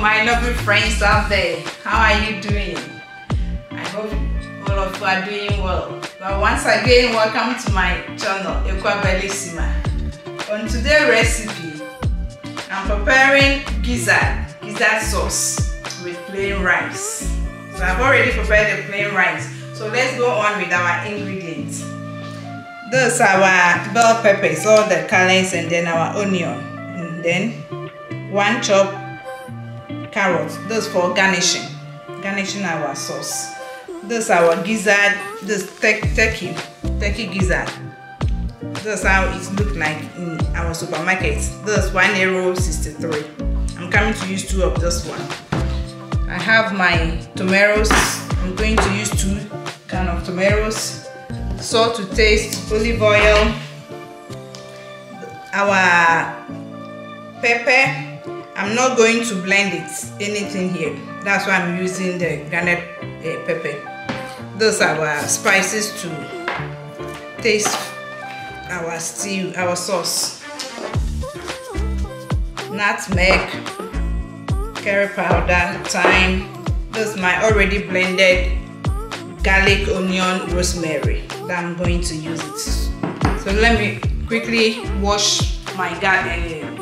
my lovely friends out there. How are you doing? I hope all of you are doing well. But once again, welcome to my channel, On today's recipe, I'm preparing gizzard sauce with plain rice. So I've already prepared the plain rice. So let's go on with our ingredients. Those are our bell peppers, all the colors, and then our onion, and then 1 chopped carrot. Those for garnishing our sauce. Those are our gizzard. This turkey gizzard. That's how it looks like in our supermarket. This €1.63. I'm coming to use 2 of this one. I have my tomatoes. I'm going to use 2 cans of tomatoes. Salt to taste, olive oil, our pepper. I'm not going to blend anything here. That's why I'm using the grounded pepper. Those are our spices to taste our stew, our sauce. Nutmeg, curry powder, thyme. This is my already blended garlic, onion, rosemary that I'm going to use it. So let me quickly wash my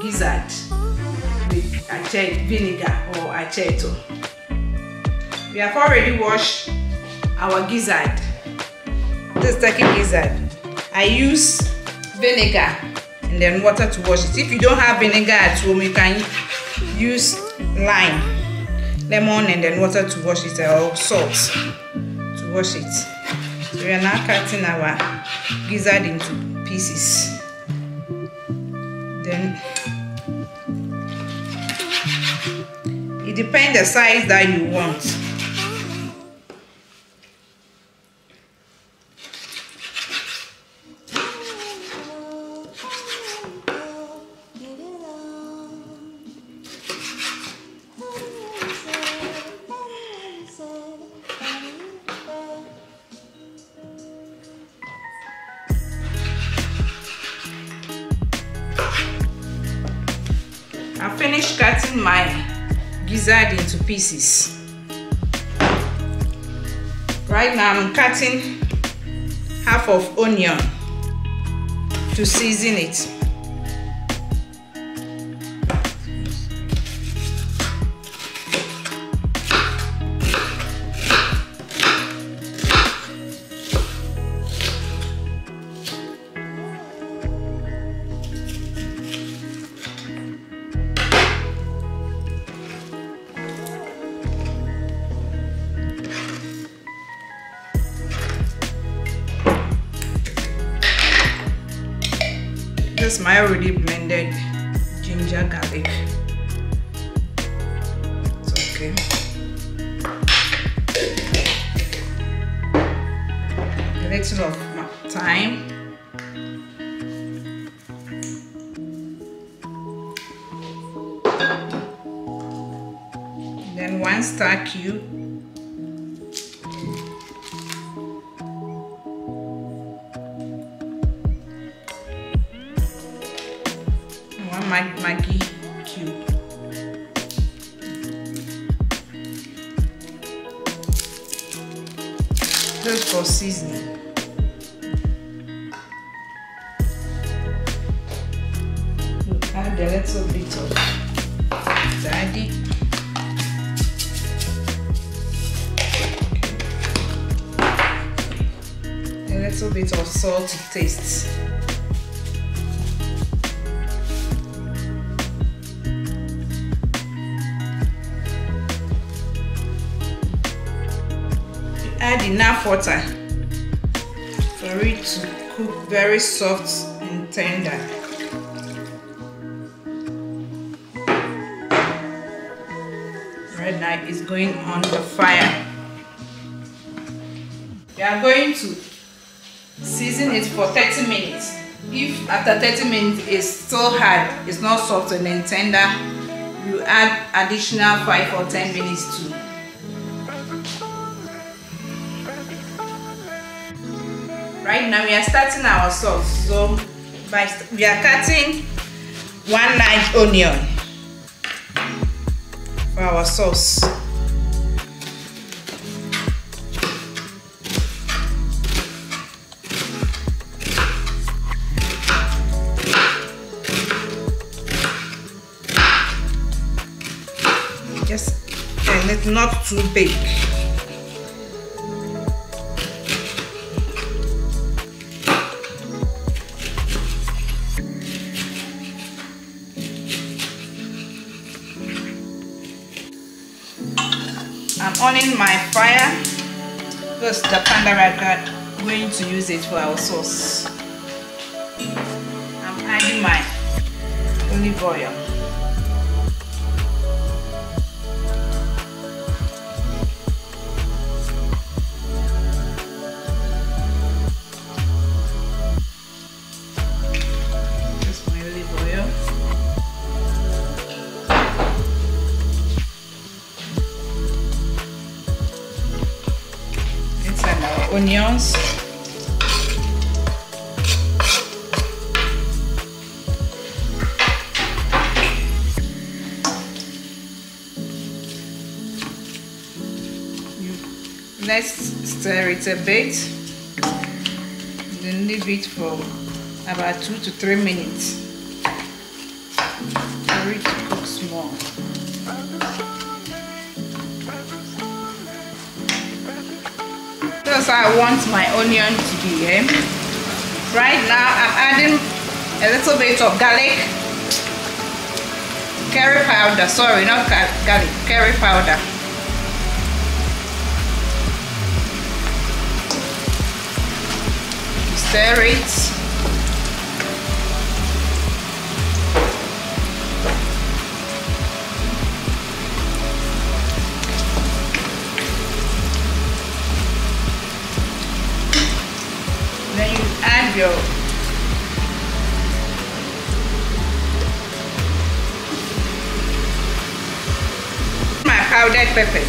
gizzard with vinegar or aceto. We have already washed our gizzard. This turkey gizzard. I use vinegar and then water to wash it. If you don't have vinegar at home, you can use lemon and then water to wash it, or salt to wash it. So we are now cutting our gizzard into pieces. Then it depends the size that you want. I finished cutting my gizzard into pieces. Right now I'm cutting half of onion to season it. This is my already blended ginger garlic. It's okay. A little of thyme. Then 1 star cube. 1 maggi cube. Just for seasoning. We'll add a little bit of garlic. A little bit of salt to taste. Add enough water for it to cook very soft and tender. Right now it's going on the fire. We are going to season it for 30 minutes. If after 30 minutes it's still hard, it's not soft and then tender, you add additional 5 or 10 minutes to. Right now we are starting our sauce. So we are cutting 1 large onion for our sauce. Just and it's not too big. I'm on my fire because the pan that I'm going to use it for our sauce. I'm adding my olive oil. Just my olive oil. Onions, let's stir it a bit, then leave it for about 2 to 3 minutes for it to cook small. That's how I want my onion to be. Right now I'm adding a little bit of garlic, curry powder, sorry, not garlic, curry powder. Stir it. Then you add your powdered pepper.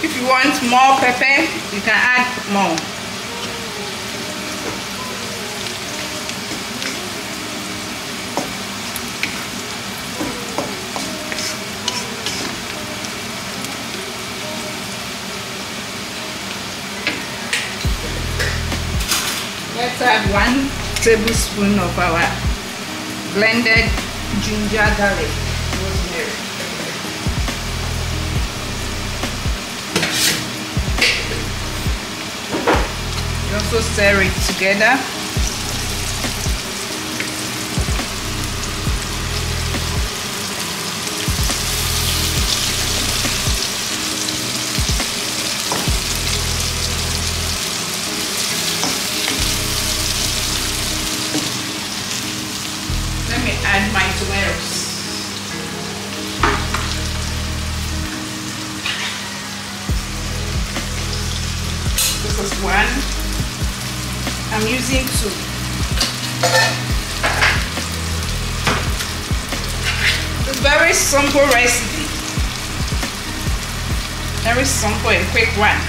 If you want more pepper, you can add more. Let's add 1 tablespoon of our blended ginger, garlic, rosemary. You also stir it together. Let me add my tomatoes. This is 1. I'm using 2. It's a very simple recipe. Very simple and quick one.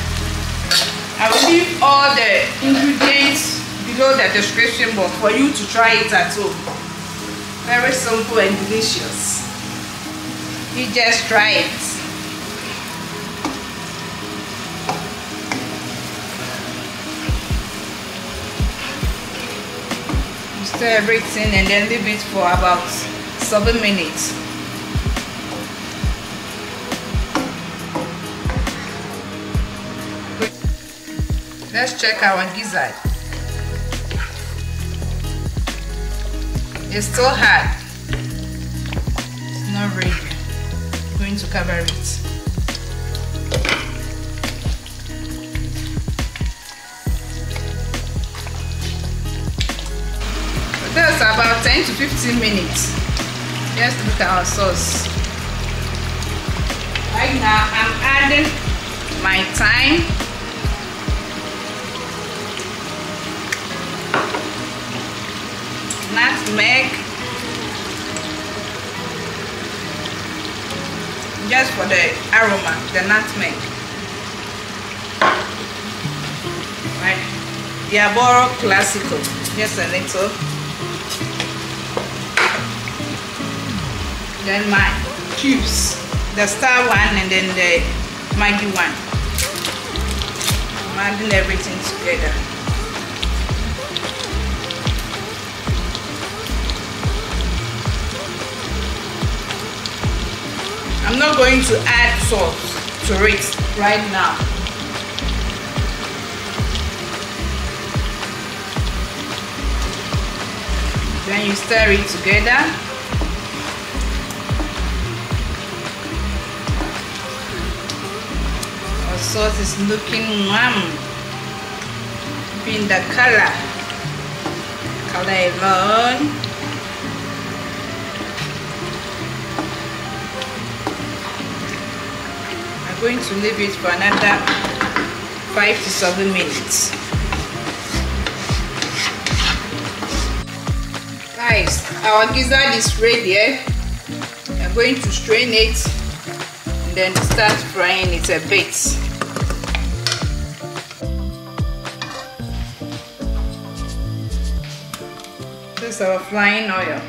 I will leave all the ingredients below the description box for you to try it at home. Very simple and delicious. You just try it. You stir everything and then leave it for about 7 minutes. Let's check our gizzard. It's still hard. It's not ready. I'm going to cover it. So that's about 10 to 15 minutes. Just look at our sauce. Right now I'm adding my thyme, nutmeg, just for the aroma, the nutmeg. Right, dialbrodo classico, just a little. then my cubes, the star one and then the maggi one. I'm adding everything together. I'm not going to add salt to it right now. Then you stir it together. Our sauce is looking in the color alone. I'm going to leave it for another 5 to 7 minutes. Guys, our gizzard is ready. I'm going to strain it and then start frying it a bit. This is our frying oil.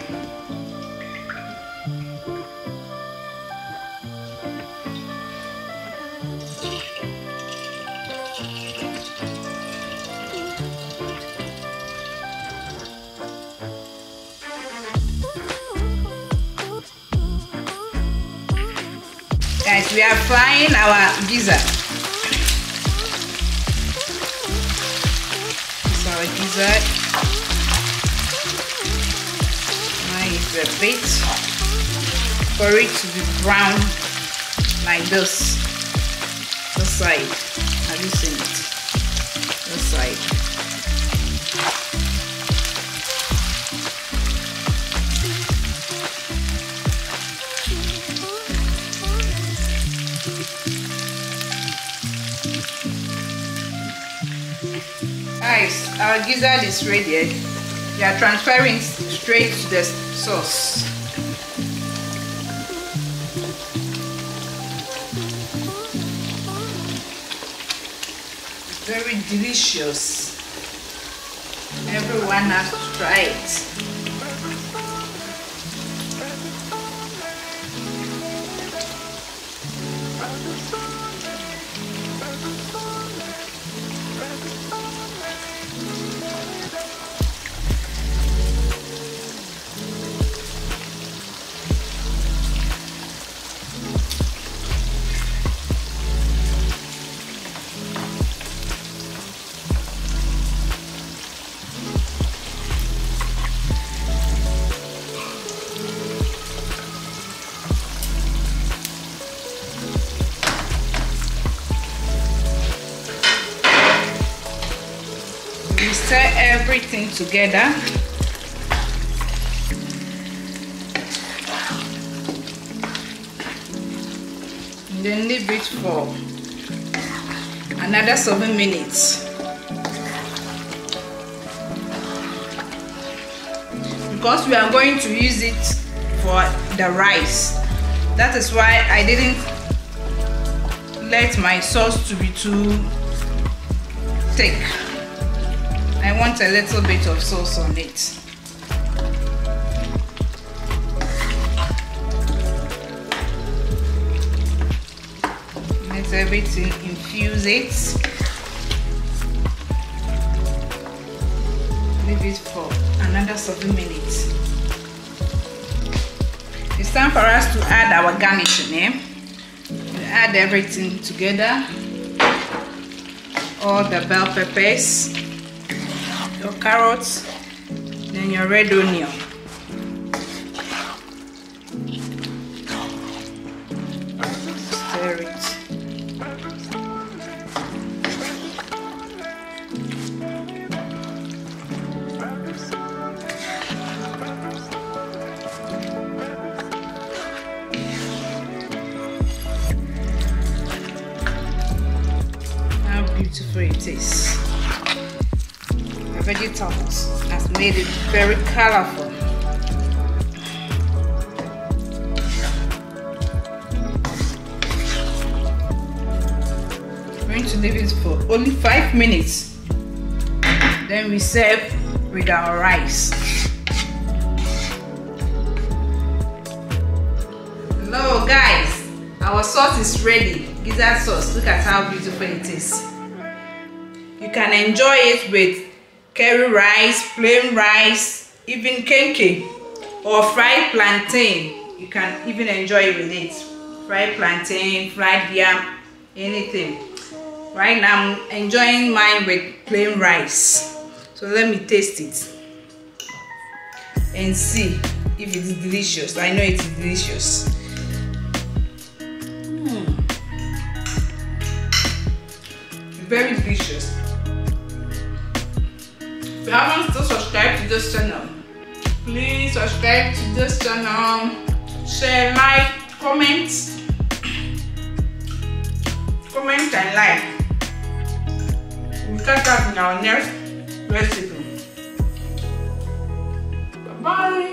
Guys, we are frying our gizzard. This is our gizzard. Now it's a bit for it to be brown like this. This side. Have you seen it? This side. Guys, our gizzard is ready. We are transferring straight to the sauce. It's very delicious. Everyone has to try it. We stir everything together. And then leave it for another 7 minutes. Because we are going to use it for the rice. That is why I didn't let my sauce to be too thick. I want a little bit of sauce on it. Let everything infuse it. Leave it for another 7 minutes. It's time for us to add our garnishing. We add everything together. All the bell peppers, your carrots, then your red onion. Stir it. How beautiful it is. The vegetables has made it very colorful. I'm going to leave it for only 5 minutes. Then we serve with our rice. Our sauce is ready. Gizzard sauce. Look at how beautiful it is. You can enjoy it with curry rice, plain rice, even kenke or fried plantain. You can even enjoy it with it. Fried plantain, fried yam, anything. Right now I'm enjoying mine with plain rice. So let me taste it and see if it's delicious. I know it's delicious. Very delicious. If you haven't still subscribed to this channel, please subscribe to this channel, share, like, comment and like. We'll catch up in our next recipe. Bye bye.